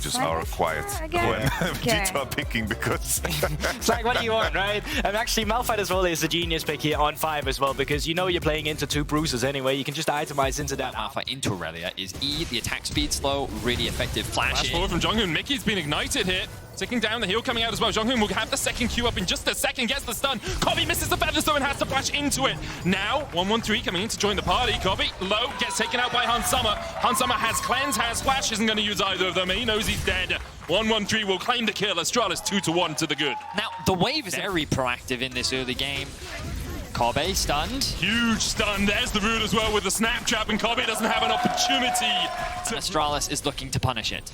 just are quiet when G2 are picking because... It's like, what do you want, right? And actually, Malphite as well is a genius pick here on 5 as well, because you know you're playing into 2 bruises anyway. You can just itemize into that. Malphite into Aurelia is E, the attack speed slow, really effective flash forward from Jonghoon. Mickey's been ignited here. Ticking down, the heal coming out as well. Jonghoon will have the second Q up in just a second, gets the stun. Kobe misses the feathers though and has to flash into it. Now, 113 coming in to join the party. Kobe, low, gets taken out by Hansama. Hansama has cleanse, has flash, isn't going to use either of them. He knows he's dead. 113 will claim the kill. Astralis 2-1 to the good. Now, the wave is very proactive in this early game. Kobe stunned. Huge stun. There's the root as well with the snap trap, and Kobe doesn't have an opportunity. Astralis is looking to punish it.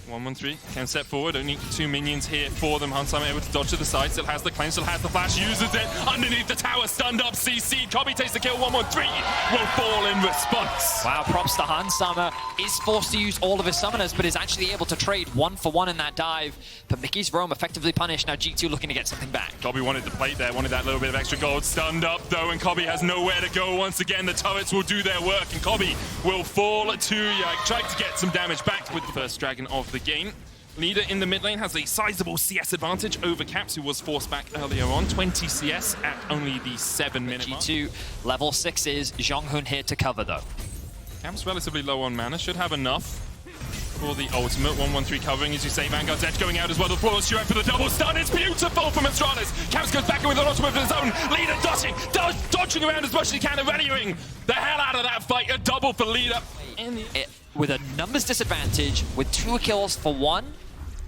113 can step forward, only 2 minions here for them. Hansama able to dodge to the side, still has the cleanse, still has the flash, uses it underneath the tower, stunned up CC. Kobe takes the kill, 113 will fall in response. Wow, props to Hansama. Is forced to use all of his summoners, but is actually able to trade 1-for-1 in that dive. But Mickey's roam effectively punished. Now G2 looking to get something back. Kobe wanted the plate there, wanted that little bit of extra gold. Stunned up though, and Kobe has nowhere to go once again. The turrets will do their work, and Kobe will fall to Yike. Tried to get some damage back with the first dragon of the game. Leader in the mid lane has a sizable CS advantage over Caps, who was forced back earlier on. 20 CS at only the 7-minute mark. G2 level 6 is Jonghoon here to cover though. Caps relatively low on mana, should have enough for the ultimate. 113 covering, as you say. Vanguard's edge going out as well. The floor is for the double stun. It's beautiful from Astralis. Caps goes back in with an ultimate of his own. Leader dodging around as much as he can and readying the hell out of that fight. A double for Leader. With a numbers disadvantage, with 2 kills for 1,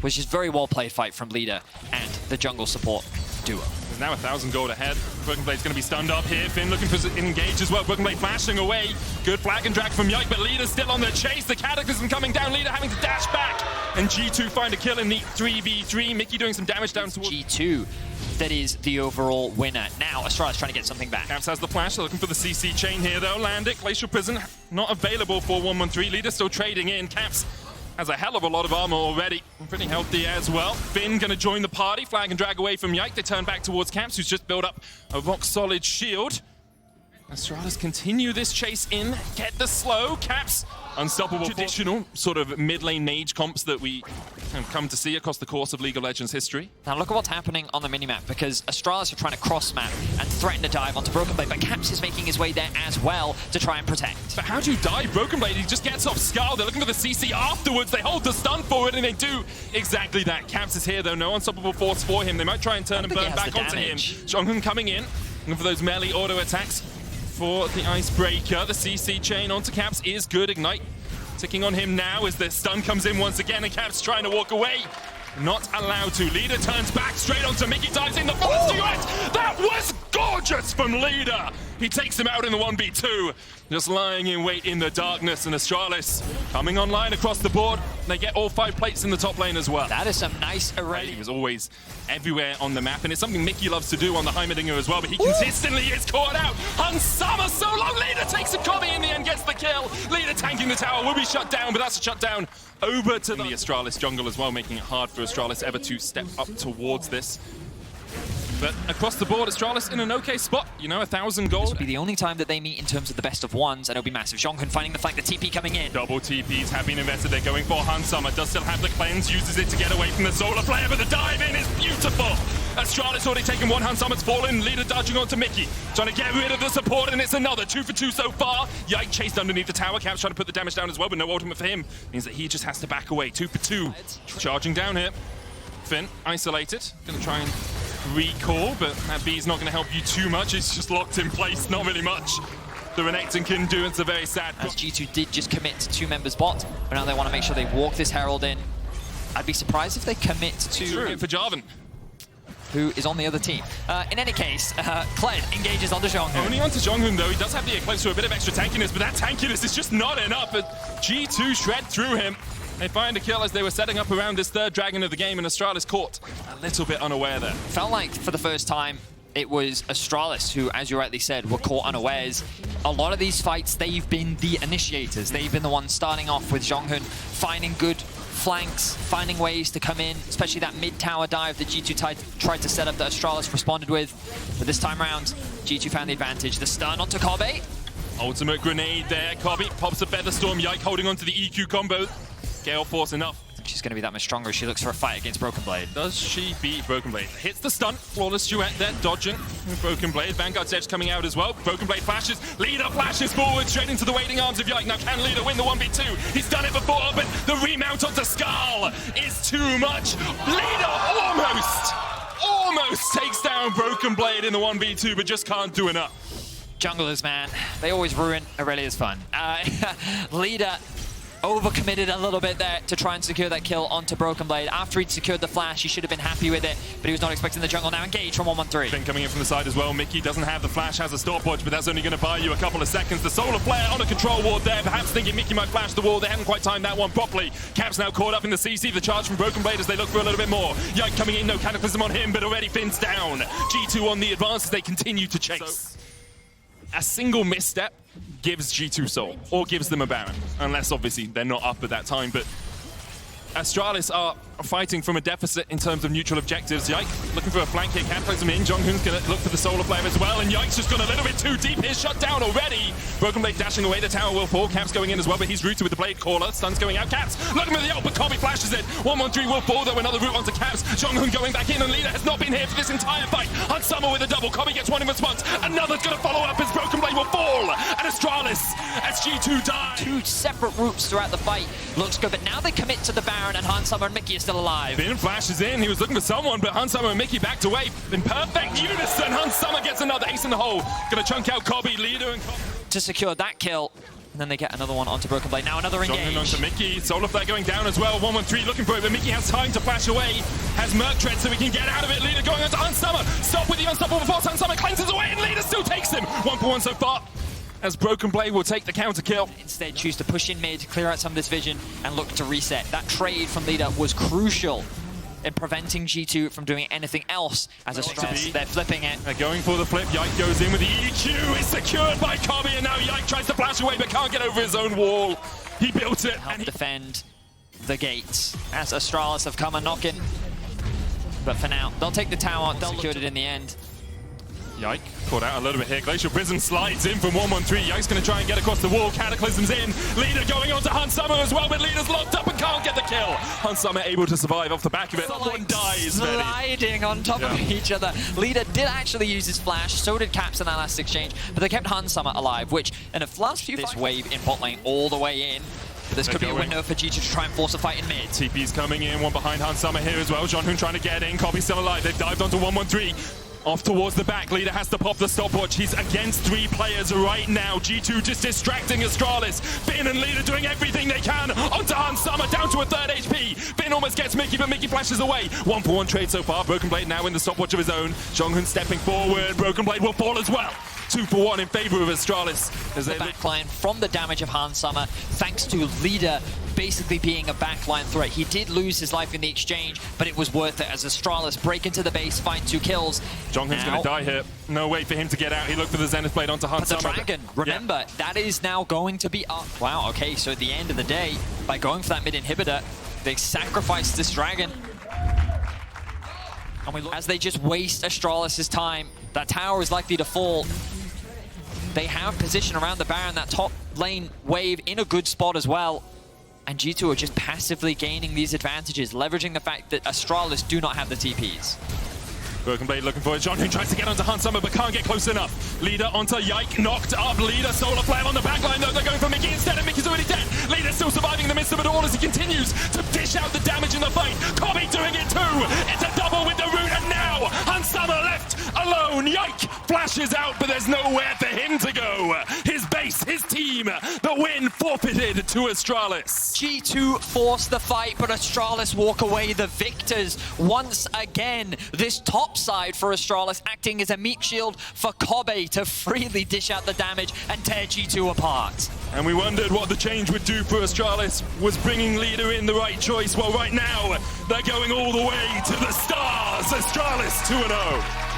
which is very well played fight from Leader and the jungle support duo. There's now 1,000 gold ahead. Broken Blade's going to be stunned up here. Finn looking for an engage as well. Broken Blade flashing away. Good flag and drag from Yike, but Leader's still on the chase. The Cataclysm coming down. Leader having to dash back. And G2 find a kill in the 3v3. Mickey doing some damage down towards G2. That is the overall winner. Now, Astralis trying to get something back. Caps has the flash. They're looking for the CC chain here, though. Land it. Glacial Prison not available for 113. Leader still trading in. Caps has a hell of a lot of armor already. Pretty healthy as well. Finn going to join the party. Flag and drag away from Yike. They turn back towards Caps, who's just built up a rock-solid shield. Astralis continue this chase in. Get the slow. Caps unstoppable. Traditional sort of mid-lane mage comps that we have come to see across the course of League of Legends history. Now look at what's happening on the minimap, because Astralis are trying to cross-map and threaten to dive onto Broken Blade, but Caps is making his way there as well to try and protect. But how do you dive Broken Blade? He just gets off Skull. They're looking for the CC afterwards. They hold the stun forward, and they do exactly that. Caps is here, though. No unstoppable force for him. They might try and turn and burn back onto him. Jonghoon coming in, looking for those melee auto attacks for the Icebreaker. The CC chain onto Caps is good. Ignite ticking on him now as the stun comes in once again, and Caps trying to walk away. Not allowed to. Leader turns back straight onto Mickey, dives in the forest duet. That was gorgeous from Leader. He takes him out in the 1v2. Just lying in wait in the darkness, and Astralis coming online across the board. They get all 5 plates in the top lane as well. That is some nice array. He was always everywhere on the map, and it's something Mickey loves to do on the Heimerdinger as well, but he consistently is caught out. Hansama so long. Leader takes a Kobe in the end, gets the kill. Leader tanking the tower, will be shut down, but that's a shutdown over to the Astralis jungle as well, making it hard for Astralis ever to step up towards this. But across the board, Astralis in an okay spot. You know, 1,000 gold. This will be the only time that they meet in terms of the best of ones, and it'll be massive. Jonghoon finding the flank, the TP coming in. Double TPs have been invested. They're going for Hansama. Does still have the cleanse, uses it to get away from the solar player, but the dive in is beautiful. Astralis already taken one. Hansama's fallen. Leader dodging onto Mickey. Trying to get rid of the support, and it's another 2 for 2 so far. Yike chased underneath the tower. Caps trying to put the damage down as well, but no ultimate for him. Means that he just has to back away. 2 for 2. Charging down here. Finn, isolated. Gonna try and recall, but that B's not going to help you too much. It's just locked in place, not really much the Renekton can do. It's a very sad... As G2 did just commit to 2 members bot, but now they want to make sure they walk this Herald in. I'd be surprised if they commit to... for Jarvan, who is on the other team. In any case, Kled engages onto Jonghoon. Only onto Jonghoon, though. He does have the Eclipse for a bit of extra tankiness, but that tankiness is just not enough. But G2 shred through him. They find a kill as they were setting up around this 3rd dragon of the game, and Astralis caught a little bit unaware there. Felt like for the first time it was Astralis who, as you rightly said, were caught unawares. A lot of these fights, they've been the initiators. They've been the ones starting off with Jonghoon, finding good flanks, finding ways to come in, especially that mid-tower dive that G2 tried to set up that Astralis responded with. But this time around, G2 found the advantage. The stun onto Kobe. Ultimate grenade there. Kobe pops a Featherstorm. Yike holding onto the EQ combo. Gale Force enough to She's going to be that much stronger. She looks for a fight against Broken Blade. Does she beat Broken Blade? Hits the stun. Flawless duet there, dodging Broken Blade. Vanguard's edge coming out as well. Broken Blade flashes. Leader flashes forward straight into the waiting arms of Yike. Now can Leader win the 1v2? He's done it before, but the remount onto Skull is too much. Leader almost takes down Broken Blade in the 1v2, but just can't do enough. Junglers, man, they always ruin Aurelia's fun. Leader overcommitted a little bit there to try and secure that kill onto Broken Blade. After he'd secured the flash, he should have been happy with it, but he was not expecting the jungle. Now engage from 113. Finn coming in from the side as well. Mickey doesn't have the flash, has a stopwatch, but that's only going to buy you a couple of seconds. The solar flare on a control ward there, perhaps thinking Mickey might flash the wall. They haven't quite timed that one properly. Cap's now caught up in the CC, the charge from Broken Blade as they look for a little bit more. Yike coming in, no Cataclysm on him, but already Finn's down. G2 on the advance as they continue to chase. A single misstep gives G2 soul, or gives them a Baron, unless obviously they're not up at that time, but Astralis are fighting from a deficit in terms of neutral objectives. Yike looking for a flank here, Cataclysm in. Jonghoon's going to look for the solar flare as well, and Yike's just gone a little bit too deep here, shut down already. Broken Blade dashing away, the tower will fall. Cap's going in as well, but he's rooted with the Blade Caller. Stun's going out, Caps looking for the ult, but Kobe flashes it. 113 will fall though, another route onto Caps. Jonghoon going back in, and Leader has not been here for this entire fight. Hunt Summer with a double, Kobe gets one in response. Another's going to follow up as Broken Blade will fall, and Astralis as G2 die. Two separate routes throughout the fight. Looks good, but now they commit to the Baron, and Han Summer and Mickey are still alive. Finn flashes in, he was looking for someone, but Hunt Summer and Mickey backed away in perfect unison. Hunt Summer gets another ace in the hole. Gonna chunk out Kobe, Leader and Kobe. To secure that kill, and then they get another one onto Broken Blade. Now another engage. Jonghoon onto Mickey, solar flare going down as well. 113 looking for it, but Mickey has time to flash away. Has Merc Tread so he can get out of it. Leader going onto Hunt Summer. Stop with the unstoppable force. Hunt Summer cleanses away, and Leader still takes him. 1-for-1 so far, as Broken Blade will take the counter kill. Instead choose to push in mid, clear out some of this vision, and look to reset. That trade from Leader was crucial in preventing G2 from doing anything else as a stress. They're flipping it. They're going for the flip. Yike goes in with the EQ. It's secured by Kobe, and now Yike tries to flash away but can't get over his own wall. He built it. Help defend the gates as Astralis have come a knocking. But for now, they'll take the tower. They'll secure it in the end. Yike caught out a little bit here. Glacial Prism slides in from 113. Yike's going to try and get across the wall. Cataclysm's in. Leader going on to Hunt Summer as well, but Leader's locked up and can't get the kill. Hunt Summer able to survive off the back of it. Someone dies. Sliding on top of each other. Leader did actually use his flash. So did Caps in that last exchange. But they kept Hunt Summer alive, which in the last few this wave in bot lane all the way in. But this could be a window for G2 to try and force a fight in mid. TP's coming in. One behind Hunt Summer here as well. Jonghoon trying to get in. Kobe's still alive. They've dived onto 113. Off towards the back, Leader has to pop the stopwatch. He's against 3 players right now. G2 just distracting Astralis. Finn and Leader doing everything they can. Onto Hunt Summer, down to a 3rd HP. Finn almost gets Mickey, but Mickey flashes away. 1-for-1 trade so far. Broken Blade now in the stopwatch of his own. Jonghoon stepping forward. Broken Blade will fall as well. 2-for-1 in favor of Astralis. As the backline from the damage of Han Summer, thanks to Leader basically being a backline threat. He did lose his life in the exchange, but it was worth it as Astralis break into the base, find 2 kills. Jonghoon's going to die here. No way for him to get out. He looked for the Zenith Blade onto Hunt Summer. But the Dragon, remember, that is now going to be up. Wow, okay, so at the end of the day, by going for that mid inhibitor, they sacrificed this Dragon. And we look, as they just waste Astralis' time, that tower is likely to fall. They have position around the Baron, that top lane wave in a good spot as well. And G2 are just passively gaining these advantages, leveraging the fact that Astralis do not have the TPs. Broken Blade looking for it. Jonghoon tries to get onto Hunt Summer but can't get close enough. Leader onto Yike, knocked up. Leader, solar flare on the backline though. They're going for Mickey instead, and Mickey's already dead. Leader still surviving in the midst of it all as he continues to dish out the damage in the fight. Kobe doing it too. It's a double with the root, and now Hunt Summer left alone. Yike flashes out, but there's nowhere for him to go. His base, his team, the win forfeited to Astralis. G2 force the fight, but Astralis walk away the victors. Once again, this top side for Astralis acting as a meat shield for Kobe to freely dish out the damage and tear G2 apart. And we wondered what the change would do for Astralis. Was bringing Leader in the right choice? Well, right now, they're going all the way to the stars. Astralis 2-0.